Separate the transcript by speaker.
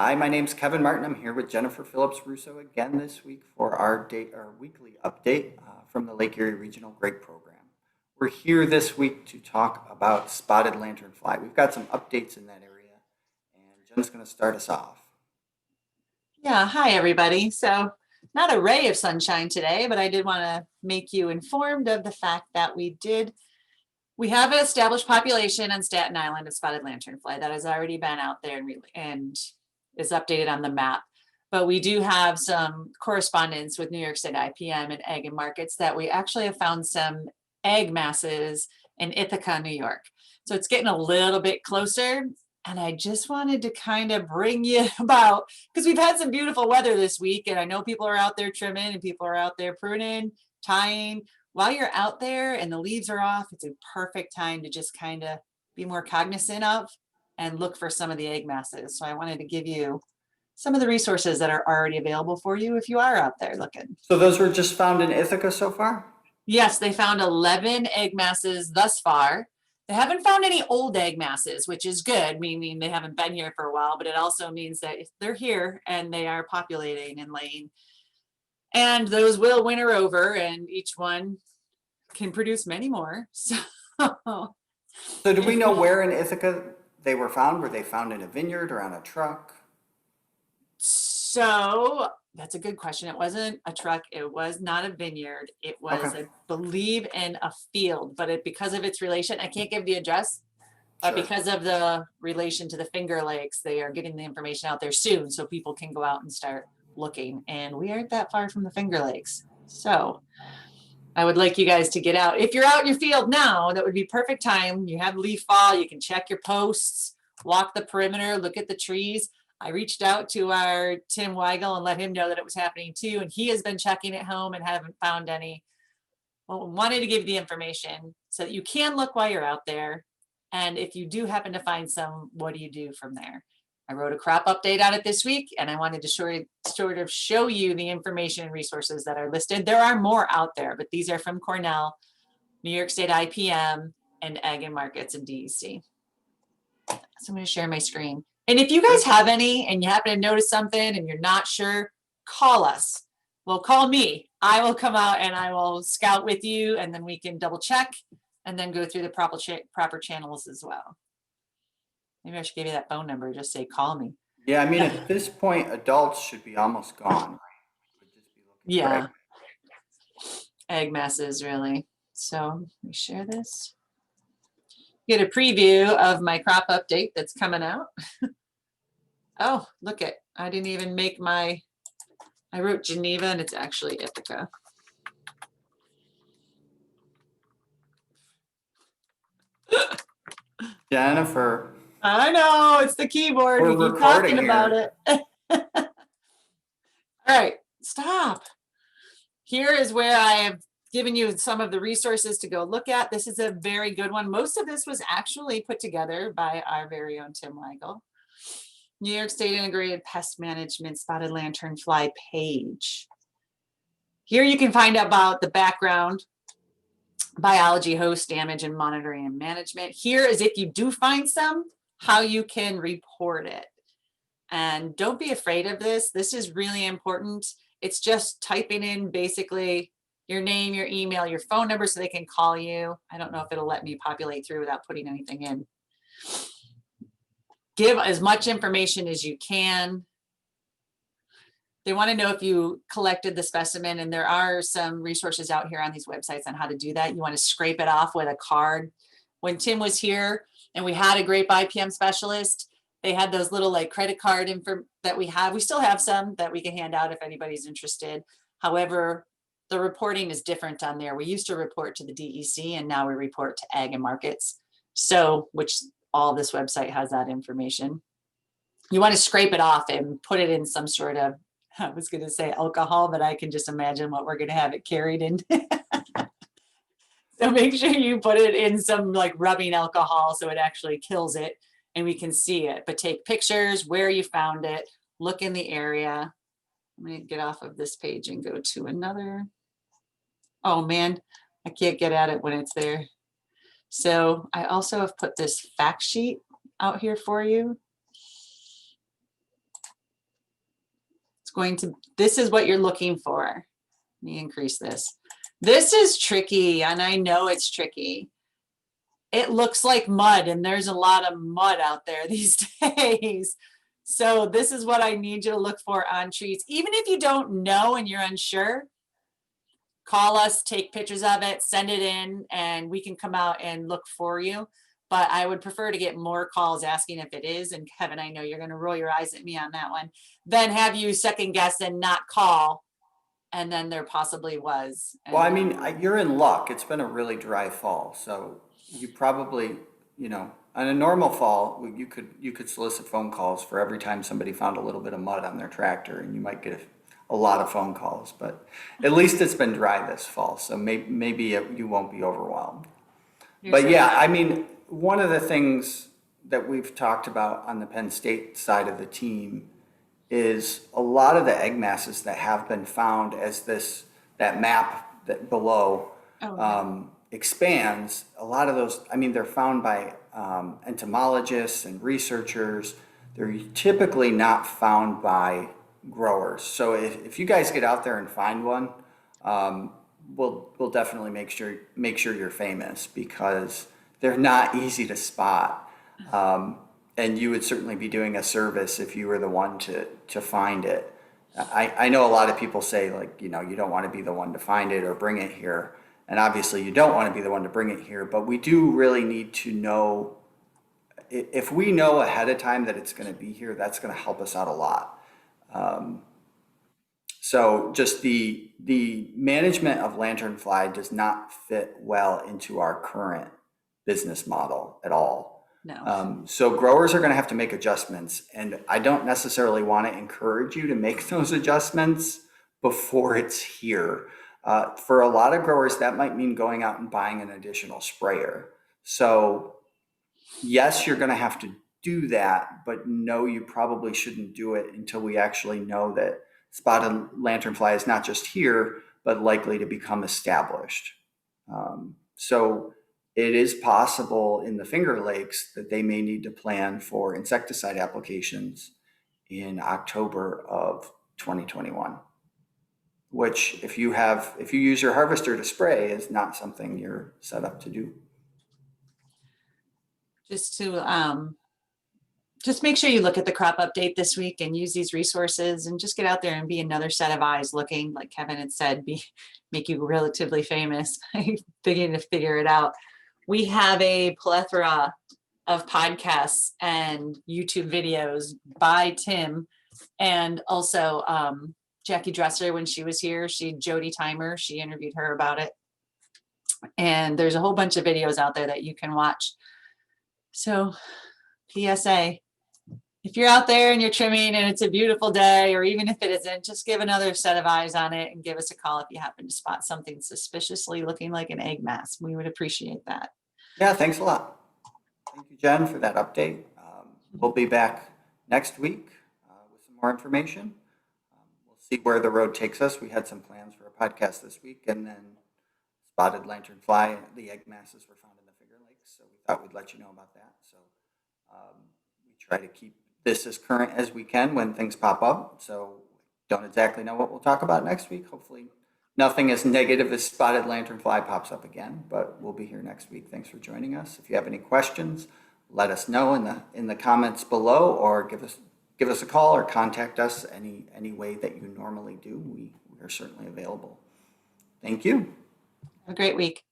Speaker 1: Hi, my name's Kevin Martin. I'm here with Jennifer Phillips Russo again this week for our weekly update from the Lake Erie Regional Grade Program. We're here this week to talk about spotted lanternfly. We've got some updates in that area, and Jen's going to start us off.
Speaker 2: Yeah, hi everybody. So not a ray of sunshine today, but I did want to make you informed of the fact that we have an established population on Staten Island of spotted lanternfly that has already been out there and is updated on the map. But we do have some correspondence with New York State IPM and Egg and Markets that we actually have found some egg masses in Ithaca, New York. So it's getting a little bit closer. And I just wanted to kind of bring you about, because we've had some beautiful weather this week, and I know people are out there trimming and people are out there pruning, tying. While you're out there and the leaves are off, it's a perfect time to just kind of be more cognizant of and look for some of the egg masses. So I wanted to give you some of the resources that are already available for you if you are out there looking.
Speaker 1: So those were just found in Ithaca so far?
Speaker 2: Yes, they found 11 egg masses thus far. They haven't found any old egg masses, which is good, meaning they haven't been here for a while, but it also means that if they're here and they are populating and laying, and those will winter over, and each one can produce many more.
Speaker 1: So do we know where in Ithaca they were found? Were they found in a vineyard or on a truck?
Speaker 2: So that's a good question. It wasn't a truck. It was not a vineyard. It was,
Speaker 1: Okay,
Speaker 2: I believe, in a field, but because of its relation, I can't give the address, but
Speaker 1: sure.
Speaker 2: because of the relation to the Finger Lakes, they are getting the information out there soon so people can go out and start looking. And we aren't that far from the Finger Lakes. So I would like you guys to get out. If you're out in your field now, that would be perfect time. You have leaf fall, you can check your posts, walk the perimeter, look at the trees. I reached out to our Tim Weigel and let him know that it was happening too. And he has been checking at home and haven't found any. Well, wanted to give you the information so that you can look while you're out there. And if you do happen to find some, what do you do from there? I wrote a crop update on it this week, and I wanted to sort of show you the information and resources that are listed. There are more out there, but these are from Cornell, New York State IPM, and Egg and Markets and DEC. So I'm going to share my screen. And if you guys have any and you happen to notice something and you're not sure, call us. Well, call me. I will come out and I will scout with you, and then we can double check and then go through the proper channels as well. Maybe I should give you that phone number. Just say, call me.
Speaker 1: Yeah, I mean, at this point, adults should be almost gone, right? We would just be looking for egg.
Speaker 2: Yeah, egg masses, really. So let me share this. Get a preview of my crop update that's coming out. Oh, look it. I didn't even make I wrote Geneva and it's actually Ithaca.
Speaker 1: Jennifer,
Speaker 2: I know, it's the keyboard.
Speaker 1: we're
Speaker 2: We keep
Speaker 1: recording
Speaker 2: talking about
Speaker 1: here.
Speaker 2: it. All right, stop. Here is where I have given you some of the resources to go look at. This is a very good one. Most of this was actually put together by our very own Tim Weigel. New York State Integrated Pest Management Spotted Lanternfly page. Here you can find out about the background, biology, host damage, and monitoring and management. Here is if you do find some, how you can report it. And don't be afraid of this. This is really important. It's just typing in basically your name, your email, your phone number so they can call you. I don't know if it'll let me populate through without putting anything in. Give as much information as you can. They want to know if you collected the specimen, and there are some resources out here on these websites on how to do that. You want to scrape it off with a card. When Tim was here and we had a grape IPM specialist, they had those little like credit card info that we have. We still have some that we can hand out if anybody's interested. However, the reporting is different on there. We used to report to the DEC and now we report to Ag and Markets. So, which all this website has that information. You want to scrape it off and put it in some sort of, I was going to say alcohol, but I can just imagine what we're going to have it carried in. So make sure you put it in some like rubbing alcohol so it actually kills it and we can see it. But take pictures where you found it, look in the area. I'm going to get off of this page and go to another. Oh man, I can't get at it when it's there. So I also have put this fact sheet out here for you. this is what you're looking for. Let me increase this. This is tricky, and I know it's tricky. It looks like mud, and there's a lot of mud out there these days. So this is what I need you to look for on trees. Even if you don't know and you're unsure, call us, take pictures of it, send it in, and we can come out and look for you. But I would prefer to get more calls asking if it is. And Kevin, I know you're going to roll your eyes at me on that one. Then have you second guess and not call. And then there possibly was.
Speaker 1: Well, I mean, you're in luck. It's been a really dry fall, so you probably, on a normal fall, you could solicit phone calls for every time somebody found a little bit of mud on their tractor, and you might get a lot of phone calls. But at least it's been dry this fall, so maybe you won't be overwhelmed. But yeah, I mean, one of the things that we've talked about on the Penn State side of the team is a lot of the egg masses that have been found as that map that below expands. A lot of those, I mean, they're found by entomologists and researchers. They're typically not found by growers. So if you guys get out there and find one, we'll definitely make sure you're famous, because they're not easy to spot. And you would certainly be doing a service if you were the one to find it. I know a lot of people say, like, you don't want to be the one to find it or bring it here. And obviously you don't want to be the one to bring it here, but we do really need to know, if we know ahead of time that it's going to be here, that's going to help us out a lot. So just the management of lanternfly does not fit well into our current business model at all.
Speaker 2: No.
Speaker 1: So growers are going to have to make adjustments, and I don't necessarily want to encourage you to make those adjustments before it's here. For a lot of growers, that might mean going out and buying an additional sprayer. So yes, you're going to have to do that, but no, you probably shouldn't do it until we actually know that spotted lanternfly is not just here, but likely to become established. So it is possible in the Finger Lakes that they may need to plan for insecticide applications in October of 2021, which if you use your harvester to spray, is not something you're set up to do.
Speaker 2: Just make sure you look at the crop update this week and use these resources, and just get out there and be another set of eyes looking, like Kevin had said, make you relatively famous by beginning to figure it out. We have a plethora of podcasts and YouTube videos by Tim, and also Jackie Dresser, when she was here, Jody Timer, she interviewed her about it. And there's a whole bunch of videos out there that you can watch. So PSA, if you're out there and you're trimming and it's a beautiful day, or even if it isn't, just give another set of eyes on it and give us a call if you happen to spot something suspiciously looking like an egg mass. We would appreciate that.
Speaker 1: Yeah, thanks a lot. Thank you, Jen, for that update. We'll be back next week with some more information. We'll see where the road takes us. We had some plans for a podcast this week, and then spotted lanternfly, the egg masses were found in the Finger Lakes, so we thought we'd let you know about that. So we try to keep this as current as we can when things pop up. So don't exactly know what we'll talk about next week. Hopefully nothing as negative as spotted lanternfly pops up again, but we'll be here next week. Thanks for joining us. If you have any questions, let us know in the comments below, or give us a call or contact us any way that you normally do. We are certainly available. Thank you.
Speaker 2: Have a great week.